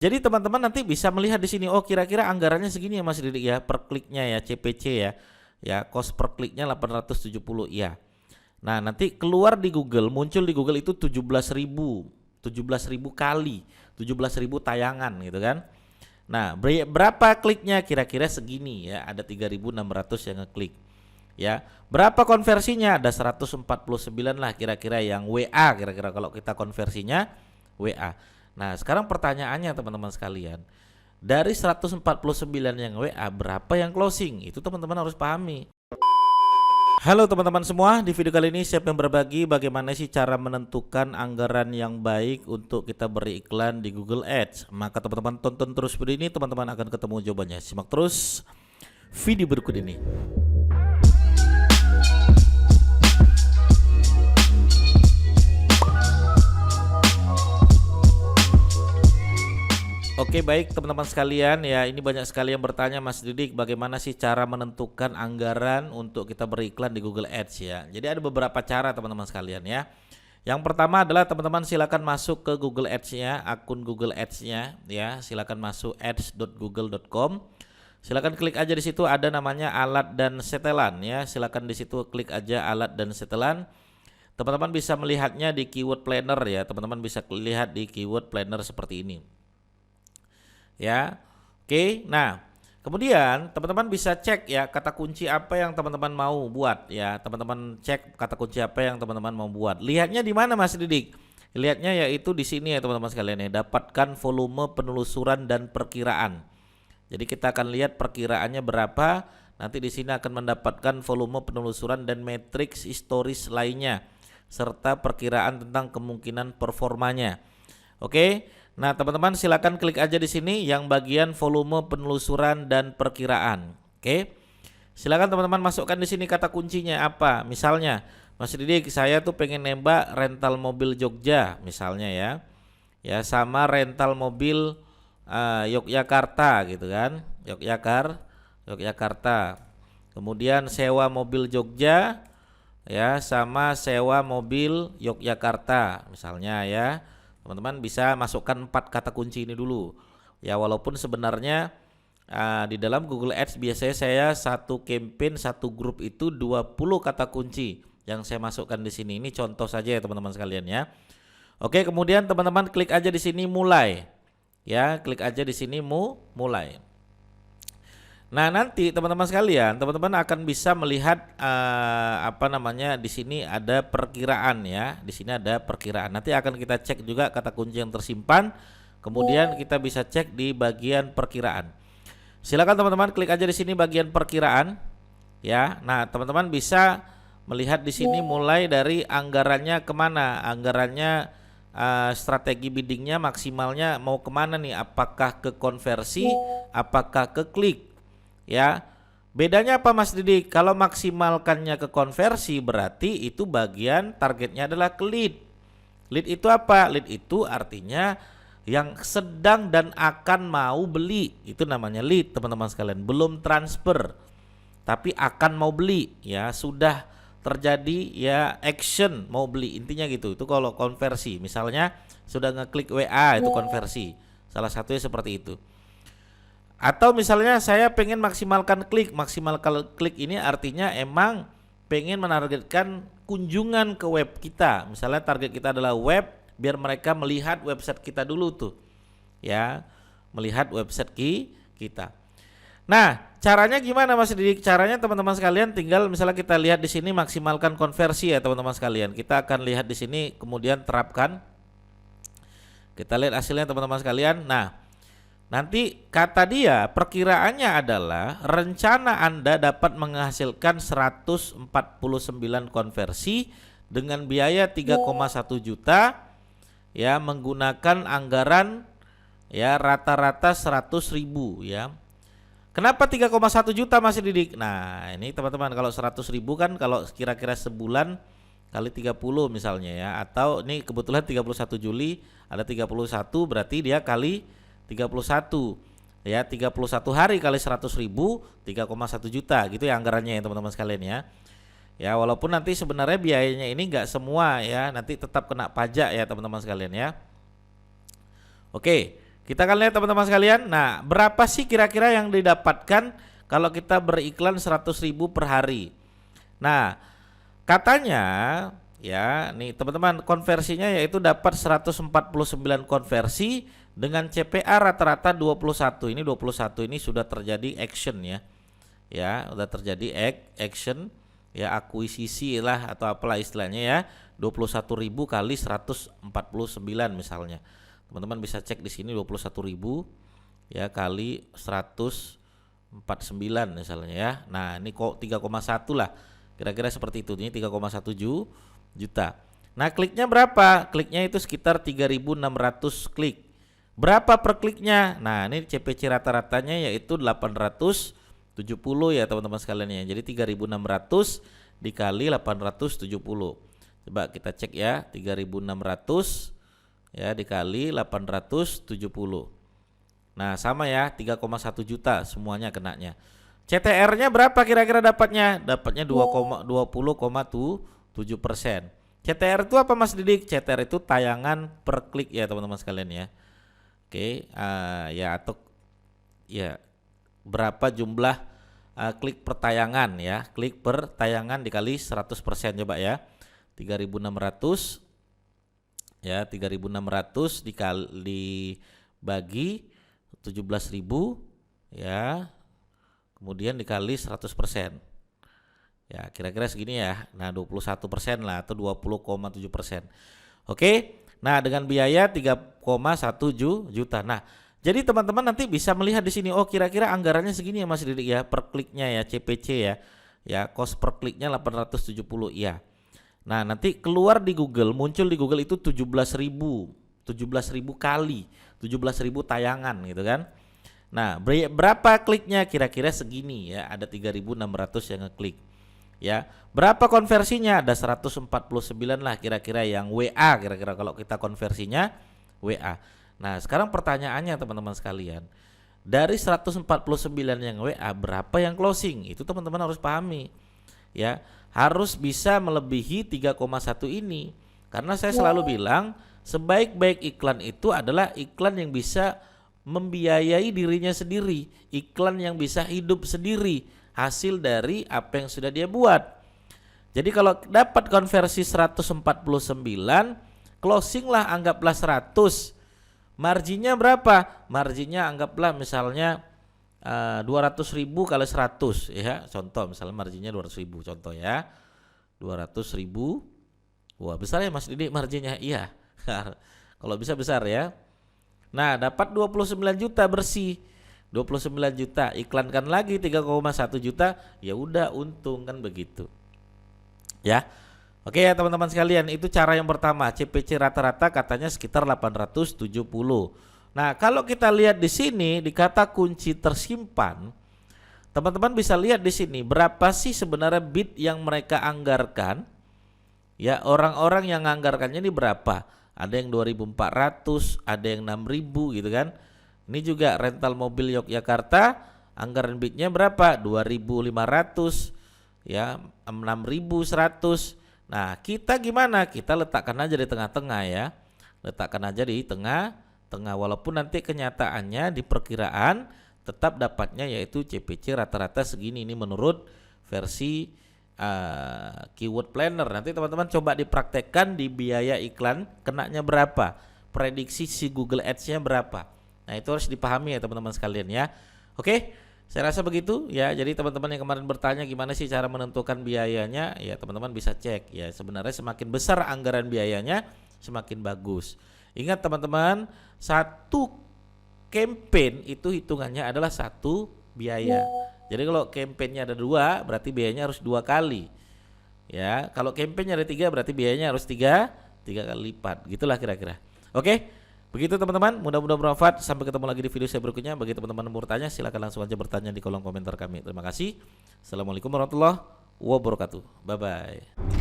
Jadi teman-teman nanti bisa melihat di sini, oh kira-kira anggarannya segini ya Mas Didik ya, per kliknya ya, CPC ya. Ya, cost per kliknya 870 ya. Nah, nanti keluar di Google, muncul di Google itu 17.000 kali, 17.000 tayangan gitu kan. Nah, berapa kliknya? Kira-kira segini ya, ada 3.600 yang ngeklik. Ya, berapa konversinya? Ada 149 lah kira-kira yang WA, kira-kira kalau kita konversinya WA. Nah, sekarang pertanyaannya teman-teman sekalian, dari 149 yang WA, berapa yang closing? Itu teman-teman harus pahami. Halo teman-teman semua, di video kali ini siap yang berbagi bagaimana sih cara menentukan anggaran yang baik untuk kita beri iklan di Google Ads. Maka teman-teman tonton terus video ini, teman-teman akan ketemu jawabannya. Simak terus video berikut ini. Oke, baik teman-teman sekalian ya, ini banyak sekali yang bertanya, Mas Didik, bagaimana sih cara menentukan anggaran untuk kita beriklan di Google Ads ya. Jadi ada beberapa cara teman-teman sekalian ya. Yang pertama adalah teman-teman silakan masuk ke Google Ads-nya, akun Google Ads-nya ya. Silakan masuk ads.google.com. Silakan klik aja di situ, ada namanya alat dan setelan ya. Silakan di situ klik aja alat dan setelan. Teman-teman bisa melihatnya di keyword planner ya. Teman-teman bisa lihat di keyword planner seperti ini. Ya, oke. Nah, kemudian teman-teman bisa cek ya kata kunci apa yang teman-teman mau buat ya. Teman-teman cek kata kunci apa yang teman-teman mau buat. Lihatnya di mana Mas Didik? Lihatnya yaitu di sini ya teman-teman sekalian ya. Dapatkan volume penelusuran dan perkiraan. Jadi kita akan lihat perkiraannya berapa. Nanti di sini akan mendapatkan volume penelusuran dan matriks historis lainnya serta perkiraan tentang kemungkinan performanya. Oke. Nah, teman-teman silakan klik aja di sini yang bagian volume penelusuran dan perkiraan. Oke. Silakan teman-teman masukkan di sini kata kuncinya apa. Misalnya, Mas Didik, saya tuh pengen nembak rental mobil Jogja misalnya ya. Ya, sama rental mobil Yogyakarta gitu kan. Yogyakarta. Kemudian sewa mobil Jogja ya sama sewa mobil Yogyakarta misalnya ya. Teman-teman bisa masukkan 4 kata kunci ini dulu ya, walaupun sebenarnya di dalam Google Ads biasanya saya satu campaign, satu grup itu 20 kata kunci yang saya masukkan di sini. Ini contoh saja ya teman-teman sekalian ya. Oke, kemudian teman-teman klik aja di sini mulai ya, klik aja di sini mulai. Nah, nanti teman-teman sekalian, teman-teman akan bisa melihat di sini ada perkiraan ya. Di sini ada perkiraan. Nanti akan kita cek juga kata kunci yang tersimpan. Kemudian kita bisa cek di bagian perkiraan. Silakan teman-teman klik aja di sini bagian perkiraan ya. Nah, teman-teman bisa melihat di sini mulai dari anggarannya kemana, anggarannya strategi biddingnya maksimalnya mau kemana nih, apakah ke konversi, apakah ke klik. Ya, bedanya apa Mas Didik? Kalau maksimalkannya ke konversi berarti itu bagian targetnya adalah ke lead. Lead itu apa? Lead itu artinya yang sedang dan akan mau beli. Itu namanya lead teman-teman sekalian. Belum transfer, tapi akan mau beli ya, sudah terjadi ya action mau beli. Intinya gitu. Itu kalau konversi. Misalnya sudah ngeklik WA itu konversi. Salah satunya seperti itu. Atau misalnya saya pengen maksimalkan klik. Maksimalkan klik ini artinya emang pengen menargetkan kunjungan ke web kita. Misalnya target kita adalah web, biar mereka melihat website kita dulu tuh. Ya, melihat website kita. Nah, caranya gimana Mas Didik? Caranya teman-teman sekalian tinggal misalnya kita lihat di sini maksimalkan konversi ya teman-teman sekalian. Kita akan lihat di sini kemudian terapkan. Kita lihat hasilnya teman-teman sekalian. Nah, nanti kata dia perkiraannya adalah rencana Anda dapat menghasilkan 149 konversi dengan biaya 3,1 juta ya, menggunakan anggaran ya rata-rata 100.000 ya. Kenapa 3,1 juta Mas Didik? Nah, ini teman-teman kalau 100.000 kan kalau kira-kira sebulan kali 30 misalnya ya, atau ini kebetulan 31 Juli ada 31 berarti dia kali 31 ya, 31 hari kali 100.000 3,1 juta gitu ya anggarannya ya teman-teman sekalian ya. Ya, walaupun nanti sebenarnya biayanya ini enggak semua ya, nanti tetap kena pajak ya teman-teman sekalian ya. Oke, Kita akan lihat teman-teman sekalian. Nah, berapa sih kira-kira yang didapatkan kalau kita beriklan 100.000 per hari? Nah, katanya ya, nih teman-teman, konversinya yaitu dapat 149 konversi dengan CPA rata-rata 21. Ini 21 ini sudah terjadi action ya. Ya, sudah terjadi action ya, akuisisi lah atau apalah istilahnya ya. 21.000 kali 149 misalnya. Teman-teman bisa cek di sini 21.000 ya kali 149 misalnya ya. Nah, ini kok 3,1 lah. Kira-kira seperti itu. Ini 3,1 juta. Nah, kliknya berapa? Kliknya itu sekitar 3.600 klik. Berapa per kliknya? Nah, ini CPC rata-ratanya yaitu 870 ya teman-teman sekalian ya. Jadi 3.600 dikali 870. Coba kita cek ya, 3.600 ya dikali 870. Nah, sama ya, 3,1 juta semuanya kenanya. CTR-nya berapa kira-kira dapatnya? Dapatnya 20,7%. CTR itu apa Mas Didik? CTR itu tayangan per klik ya teman-teman sekalian ya. Oke, ya atau ya berapa jumlah klik per tayangan ya. Klik per tayangan dikali 100% coba ya. 3.600 ya, 3.600 dibagi 17.000 ya, kemudian dikali 100%. Ya, kira-kira segini ya. Nah, 21% lah atau 20,7%. Oke. Nah, dengan biaya 3,1 juta. Nah, jadi teman-teman nanti bisa melihat di sini, oh kira-kira anggarannya segini ya Mas Didik ya, per kliknya ya, CPC ya. Ya, cost per kliknya 870 ya. Nah, nanti keluar di Google, muncul di Google itu 17.000 kali, 17.000 tayangan gitu kan. Nah, berapa kliknya? Kira-kira segini ya, ada 3.600 yang ngeklik. Ya, berapa konversinya? Ada 149 lah kira-kira yang WA, kira-kira kalau kita konversinya WA. Nah, sekarang pertanyaannya teman-teman sekalian, dari 149 yang WA, berapa yang closing? Itu teman-teman harus pahami. Ya, harus bisa melebihi 3,1 ini. Karena saya selalu bilang, sebaik-baik iklan itu adalah iklan yang bisa membiayai dirinya sendiri, iklan yang bisa hidup sendiri, hasil dari apa yang sudah dia buat. Jadi kalau dapat konversi 149, closing lah anggaplah 100. Marginnya berapa? Marginnya anggaplah misalnya 200.000 kali 100 ya, contoh misalnya marginnya 200.000 contoh ya, 200.000. Wah, besar ya Mas Didik marginnya? Iya. Kalau bisa besar ya. Nah, dapat 29 juta bersih. 29 juta, iklankan lagi 3,1 juta, ya udah untung kan begitu. Ya. Oke ya teman-teman sekalian, itu cara yang pertama. CPC rata-rata katanya sekitar 870. Nah, kalau kita lihat di sini di kata kunci tersimpan, teman-teman bisa lihat di sini berapa sih sebenarnya bid yang mereka anggarkan. Ya, orang-orang yang anggarkannya ini berapa? Ada yang 2.400, ada yang 6.000 gitu kan. Ini juga rental mobil Yogyakarta, anggaran bidnya berapa? 2.500 ya, 6.100. Nah, kita gimana? Kita letakkan aja di tengah-tengah ya. Letakkan aja di tengah, walaupun nanti kenyataannya di perkiraan tetap dapatnya yaitu CPC rata-rata segini. Ini menurut versi keyword planner. Nanti teman-teman coba dipraktekkan di biaya iklan kenanya berapa, prediksi si Google Ads-nya berapa. Nah, itu harus dipahami ya teman-teman sekalian ya. Oke, saya rasa begitu ya. Jadi teman-teman yang kemarin bertanya gimana sih cara menentukan biayanya, ya teman-teman bisa cek ya. Sebenarnya semakin besar anggaran biayanya semakin bagus. Ingat teman-teman, satu campaign itu hitungannya adalah satu biaya. Jadi kalau campaignnya ada 2, berarti biayanya harus 2 kali. Ya, kalau campaignnya ada 3, berarti biayanya harus 3 kali lipat. Gitulah kira-kira. Oke, begitu teman-teman. Mudah-mudahan bermanfaat. Sampai ketemu lagi di video saya berikutnya. Bagi teman-teman yang mau bertanya, silakan langsung aja bertanya di kolom komentar kami. Terima kasih. Assalamualaikum warahmatullahi wabarakatuh. Bye bye.